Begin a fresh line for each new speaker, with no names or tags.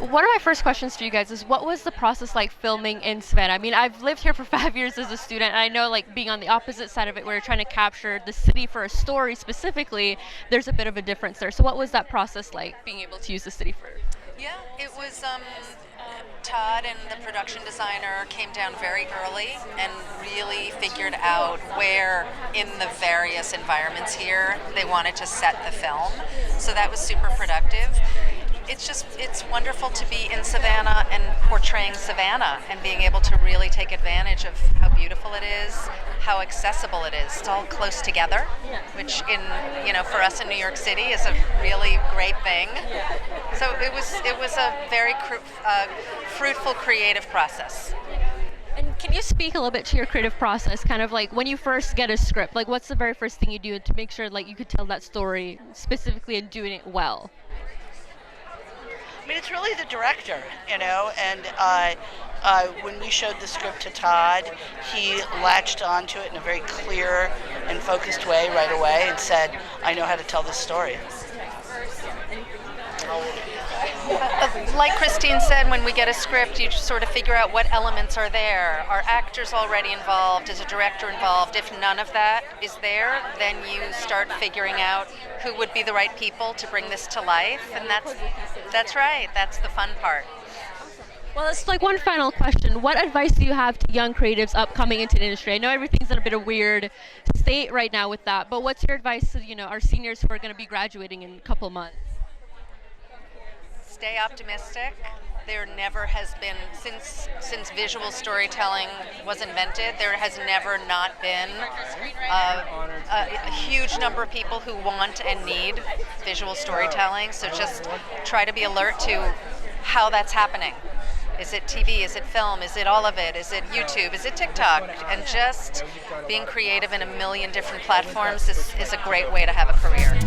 One of my first questions for you guys is what was the process like filming in Savannah? I mean, I've lived here for 5 years as a student, and I know like being on the opposite side of it where you're trying to capture the city for a story specifically, there's a bit of a difference there. So what was that process like, being able to use the city for?
Yeah, it was Todd and the production designer came down very early and really figured out where in the various environments here they wanted to set the film. So that was super productive. It's wonderful to be in Savannah and portraying Savannah and being able to really take advantage of how beautiful it is, how accessible it is. It's all close together, which for us in New York City is a really great thing. So it was a very fruitful creative process.
And can you speak a little bit to your creative process, kind of like when you first get a script, like what's the very first thing you do to make sure like you could tell that story specifically and doing it well?
I mean, it's really the director, and when we showed the script to Todd, he latched onto it in a very clear and focused way right away and said, I know how to tell this story.
Like Christine said, when we get a script, you just sort of figure out what elements are there. Are actors already involved? Is a director involved? If none of that is there, then you start figuring out who would be the right people to bring this to life, and that's right. That's the fun part.
Well, it's like one final question. What advice do you have to young creatives upcoming into the industry? I know everything's in a bit of weird state right now with that, but what's your advice to our seniors who are going to be graduating in a couple months?
Stay optimistic. There never has been, since visual storytelling was invented, there has never not been a huge number of people who want and need visual storytelling. So just try to be alert to how that's happening. Is it TV? Is it film? Is it all of it? Is it YouTube? Is it TikTok? And just being creative in a million different platforms is a great way to have a career.